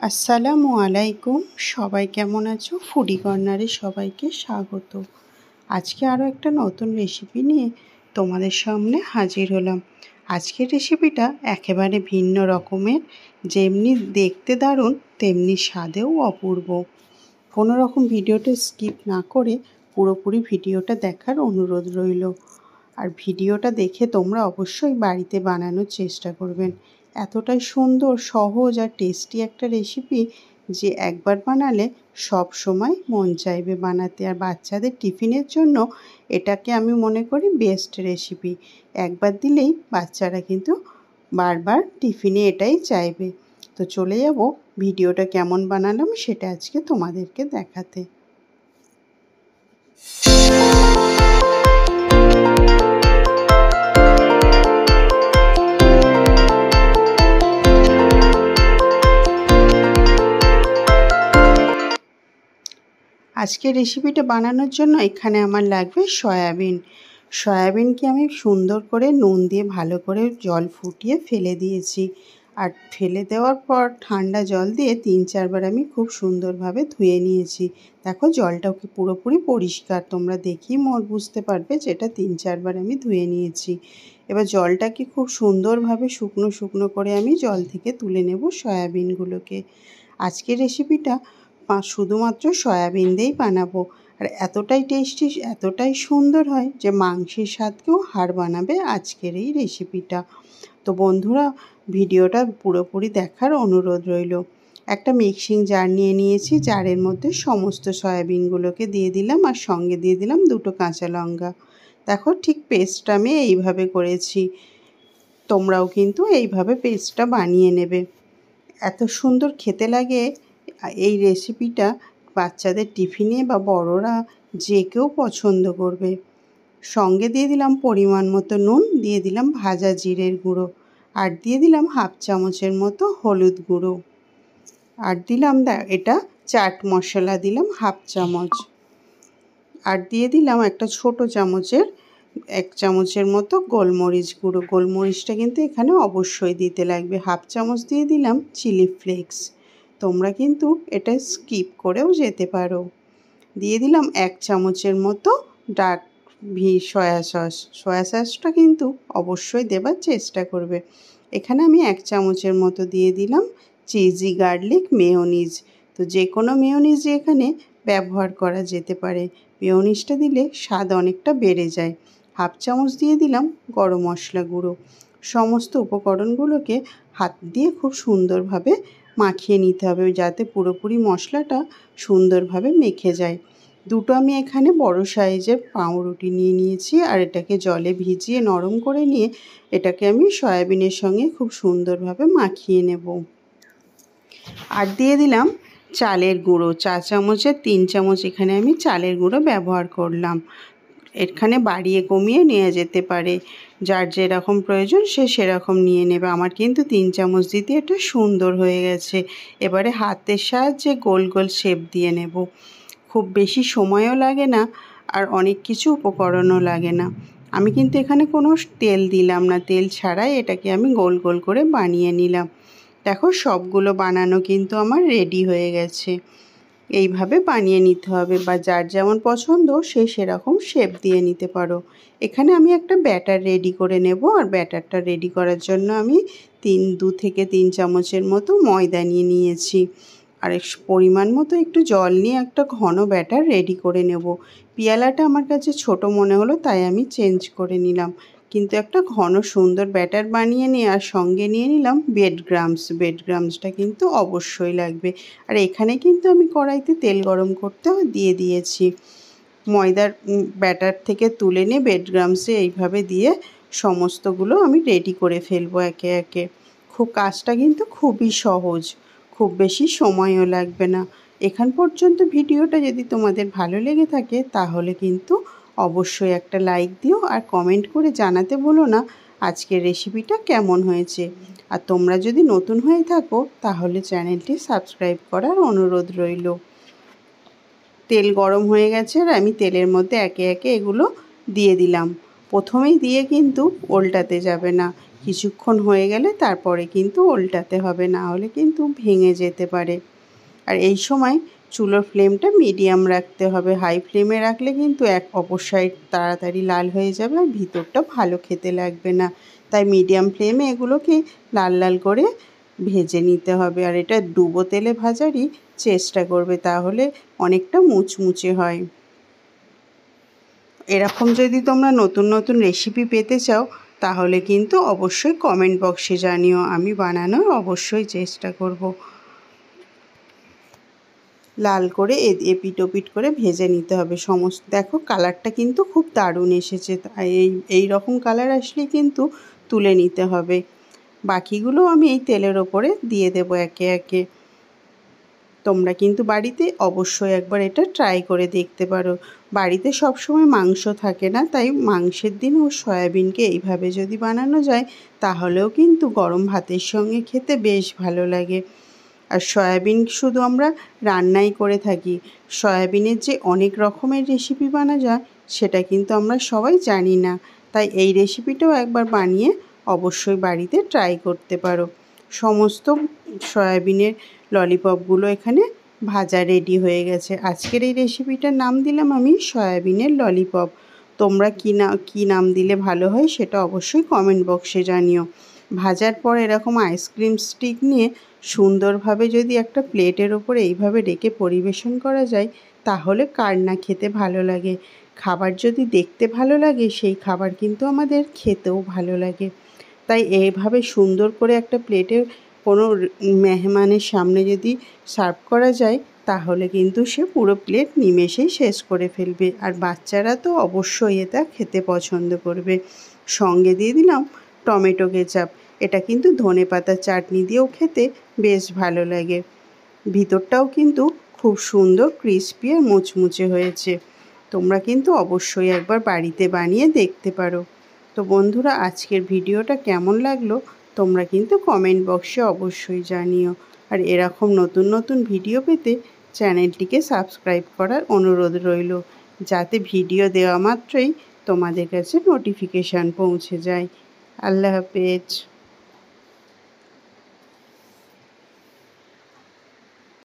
আসসালামু আলাইকুম। সবাই কেমন আছো? ফুডি কর্নারে সবাইকে স্বাগত। আজকে আরও একটা নতুন রেসিপি নিয়ে তোমাদের সামনে হাজির হলাম। আজকের রেসিপিটা একেবারে ভিন্ন রকমের, যেমনি দেখতে দারুণ তেমনি স্বাদেও অপূর্ব। কোনো রকম ভিডিওটা স্কিপ না করে পুরোপুরি ভিডিওটা দেখার অনুরোধ রইল। আর ভিডিওটা দেখে তোমরা অবশ্যই বাড়িতে বানানোর চেষ্টা করবেন। এতটাই সুন্দর, সহজ আর টেস্টি একটা রেসিপি যে একবার বানালে সব সময় মন চাইবে বানাতে। আর বাচ্চাদের টিফিনের জন্য এটাকে আমি মনে করি বেস্ট রেসিপি। একবার দিলেই বাচ্চারা কিন্তু বারবার টিফিনে এটাই চাইবে। তো চলে যাব ভিডিওটা কেমন বানালাম সেটা আজকে তোমাদেরকে দেখাতে। আজকের রেসিপিটা বানানোর জন্য এখানে আমার লাগবে সয়াবিন। সয়াবিনকে আমি সুন্দর করে নুন দিয়ে ভালো করে জল ফুটিয়ে ফেলে দিয়েছি। আর ফেলে দেওয়ার পর ঠান্ডা জল দিয়ে 3-4 বার আমি খুব সুন্দরভাবে ধুয়ে নিয়েছি। দেখো জলটাও কি পুরোপুরি পরিষ্কার, তোমরা দেখেই বুঝতে পারবে যে এটা 3-4 বার আমি ধুয়ে নিয়েছি। এবার জলটাকে খুব সুন্দরভাবে শুকনো শুকনো করে আমি জল থেকে তুলে নেব সয়াবিনগুলোকে। আজকের রেসিপিটা শুধুমাত্র সয়াবিন দিয়েই বানাবো। আর এতটাই টেস্টি, এতটাই সুন্দর হয় যে মাংসের স্বাদকেও হার বানাবে আজকের এই রেসিপিটা। তো বন্ধুরা, ভিডিওটা পুরোপুরি দেখার অনুরোধ রইল। একটা মিক্সিং জার নিয়ে নিয়েছি, জারের মধ্যে সমস্ত সয়াবিনগুলোকে দিয়ে দিলাম আর সঙ্গে দিয়ে দিলাম 2টো কাঁচা লঙ্কা। দেখো ঠিক পেস্টটা আমি এইভাবে করেছি, তোমরাও কিন্তু এইভাবে পেস্টটা বানিয়ে নেবে। এত সুন্দর খেতে লাগে এই রেসিপিটা, বাচ্চাদের টিফিনে বা বড়রা যে কেউ পছন্দ করবে। সঙ্গে দিয়ে দিলাম পরিমাণ মতো নুন, দিয়ে দিলাম ভাজা জিরের গুঁড়ো, আর দিয়ে দিলাম 1/2 চামচের মতো হলুদ গুঁড়ো, আর দিলাম এটা চাট মশলা দিলাম 1/2 চামচ, আর দিয়ে দিলাম একটা ছোট চামচের 1 চামচের মতো গোলমরিচ গুঁড়ো। গোলমরিচটা কিন্তু এখানে অবশ্যই দিতে লাগবে। 1/2 চামচ দিয়ে দিলাম চিলি ফ্লেক্স, তোমরা কিন্তু এটা স্কিপ করেও যেতে পারো। দিয়ে দিলাম 1 চামচের মতো ডার্ক সয়া সস। সয়া সসটা কিন্তু অবশ্যই দেবার চেষ্টা করবে। এখানে আমি 1 চামচের মতো দিয়ে দিলাম চিজি গার্লিক মেয়োনিজ। তো যে কোনো মেয়োনিজ এখানে ব্যবহার করা যেতে পারে। মেয়োনিজটা দিলে স্বাদ অনেকটা বেড়ে যায়। 1/2 চামচ দিয়ে দিলাম গরম মশলা গুঁড়ো। সমস্ত উপকরণগুলোকে হাত দিয়ে খুব সুন্দরভাবে মাখিয়ে নিতে হবে যাতে পুরোপুরি মশলাটা সুন্দরভাবে মেখে যায়। 2টো আমি এখানে বড় সাইজের পাউরুটি নিয়ে নিয়েছি, আর এটাকে জলে ভিজিয়ে নরম করে নিয়ে এটাকে আমি সয়াবিনের সঙ্গে খুব সুন্দরভাবে মাখিয়ে নেব। আর দিয়ে দিলাম চালের গুঁড়ো, 4 চামচের 3 চামচ এখানে আমি চালের গুঁড়ো ব্যবহার করলাম। এখানে বাড়িয়ে কমিয়ে নেওয়া যেতে পারে, যার যেরকম প্রয়োজন সে সেরকম নিয়ে নেবে। আমার কিন্তু 3 চামচ দিতে এটা সুন্দর হয়ে গেছে। এবারে হাতের সাহায্যে গোল গোল শেপ দিয়ে নেব। খুব বেশি সময়ও লাগে না আর অনেক কিছু উপকরণও লাগে না। আমি কিন্তু এখানে কোনো তেল দিলাম না, তেল ছাড়াই এটাকে আমি গোল গোল করে বানিয়ে নিলাম। দেখো সবগুলো বানানো কিন্তু আমার রেডি হয়ে গেছে। এইভাবে বানিয়ে নিতে হবে, বা যার যেমন পছন্দ সে সেরকম শেপ দিয়ে নিতে পারো। এখানে আমি একটা ব্যাটার রেডি করে নেব, আর ব্যাটারটা রেডি করার জন্য আমি 2 থেকে 3 চামচের মতো ময়দা নিয়ে নিয়েছি। আর পরিমাণ মতো একটু জল নিয়ে একটা ঘন ব্যাটার রেডি করে নেব। পিয়ালাটা আমার কাছে ছোট মনে হলো তাই আমি চেঞ্জ করে নিলাম, কিন্তু একটা ঘন সুন্দর ব্যাটার বানিয়ে নিয়ে আর সঙ্গে নিয়ে নিলাম ব্রেড ক্রাম্বসটা কিন্তু অবশ্যই লাগবে। আর এখানে কিন্তু আমি কড়াইতে তেল গরম করতে দিয়ে দিয়েছি। ময়দার ব্যাটার থেকে তুলে নিয়ে ব্রেড ক্রাম্বসে এইভাবে দিয়ে সমস্তগুলো আমি রেডি করে ফেলবো একে একে। কাজটা কিন্তু খুবই সহজ, খুব বেশি সময়ও লাগবে না। এখান পর্যন্ত ভিডিওটা যদি তোমাদের ভালো লেগে থাকে তাহলে কিন্তু অবশ্যই একটা লাইক দিও, আর কমেন্ট করে জানাতে ভুলো না আজকের রেসিপিটা কেমন হয়েছে। আর তোমরা যদি নতুন হয়ে থাকো তাহলে চ্যানেলটি সাবস্ক্রাইব করার অনুরোধ রইল। তেল গরম হয়ে গেছে আর আমি তেলের মধ্যে একে একে এগুলো দিয়ে দিলাম। প্রথমেই দিয়ে কিন্তু উল্টাতে যাবে না, কিছুক্ষণ হয়ে গেলে তারপরে কিন্তু উল্টাতে হবে, না হলে কিন্তু ভেঙে যেতে পারে। আর এই সময় চুলোর ফ্লেমটা মিডিয়াম রাখতে হবে, হাই ফ্লেমে রাখলে কিন্তু অপর সাইড তাড়াতাড়ি লাল হয়ে যাবে আর ভিতরটা ভালো খেতে লাগবে না। তাই মিডিয়াম ফ্লেমে এগুলোকে লাল লাল করে ভেজে নিতে হবে। আর এটা ডুবো তেলে ভাজারই চেষ্টা করবে, তাহলে অনেকটা মুচমুচে হয়। এরকম যদি তোমরা নতুন নতুন রেসিপি পেতে চাও তাহলে কিন্তু অবশ্যই কমেন্ট বক্সে জানিও, আমি বানানোর অবশ্যই চেষ্টা করব। লাল করে এপিট ওপিট করে ভেজে নিতে হবে সমস্ত। দেখো কালারটা কিন্তু খুব দারুণ এসেছে, এই রকম কালার আসলেই কিন্তু তুলে নিতে হবে। বাকিগুলো আমি এই তেলের ওপরে দিয়ে দেবো একে একে। তোমরা কিন্তু বাড়িতে অবশ্যই একবার এটা ট্রাই করে দেখতে পারো। বাড়িতে সবসময় মাংস থাকে না, তাই মাংসের দিনও সয়াবিনকে এইভাবে যদি বানানো যায় তাহলেও কিন্তু গরম ভাতের সঙ্গে খেতে বেশ ভালো লাগে। আর সয়াবিন শুধু আমরা রান্নাই করে থাকি, সয়াবিনের যে অনেক রকমের রেসিপি বানানো যায় সেটা কিন্তু আমরা সবাই জানি না। তাই এই রেসিপিটাও একবার বানিয়ে অবশ্যই বাড়িতে ট্রাই করতে পারো। সমস্ত সয়াবিনের ললিপপগুলো এখানে ভাজা রেডি হয়ে গেছে। আজকের এই রেসিপিটার নাম দিলাম আমি সয়াবিনের ললিপপ। তোমরা কী নাম দিলে ভালো হয় সেটা অবশ্যই কমেন্ট বক্সে জানিও। ভাজার পর এরকম আইসক্রিম স্টিক নিয়ে সুন্দরভাবে যদি একটা প্লেটের ওপরে এইভাবে রেখে পরিবেশন করা যায় তাহলে কার না খেতে ভালো লাগে। খাবার যদি দেখতে ভালো লাগে সেই খাবার কিন্তু আমাদের খেতেও ভালো লাগে। তাই এইভাবে সুন্দর করে একটা প্লেটে কোনো মেহমানের সামনে যদি সার্ভ করা যায় তাহলে কিন্তু সে পুরো প্লেট নিমেষেই শেষ করে ফেলবে। আর বাচ্চারা তো অবশ্যই এটা খেতে পছন্দ করবে। সঙ্গে দিয়ে দিলাম টমেটো কেচাপ। এটা কিন্তু ধনেপাতার চাটনি দিয়েও খেতে বেশ ভালো লাগে। ভিতরটাও কিন্তু খুব সুন্দর ক্রিস্পি আর মুচমুচে হয়েছে। তোমরা কিন্তু অবশ্যই একবার বাড়িতে বানিয়ে দেখতে পারো। তো বন্ধুরা, আজকের ভিডিওটা কেমন লাগলো তোমরা কিন্তু কমেন্ট বক্সে অবশ্যই জানিও। আর এরকম নতুন নতুন ভিডিও পেতে চ্যানেলটিকে সাবস্ক্রাইব করার অনুরোধ রইল, যাতে ভিডিও দেওয়া মাত্রই তোমাদের কাছে নোটিফিকেশান পৌঁছে যায়। আল্লাহ হাফেজ।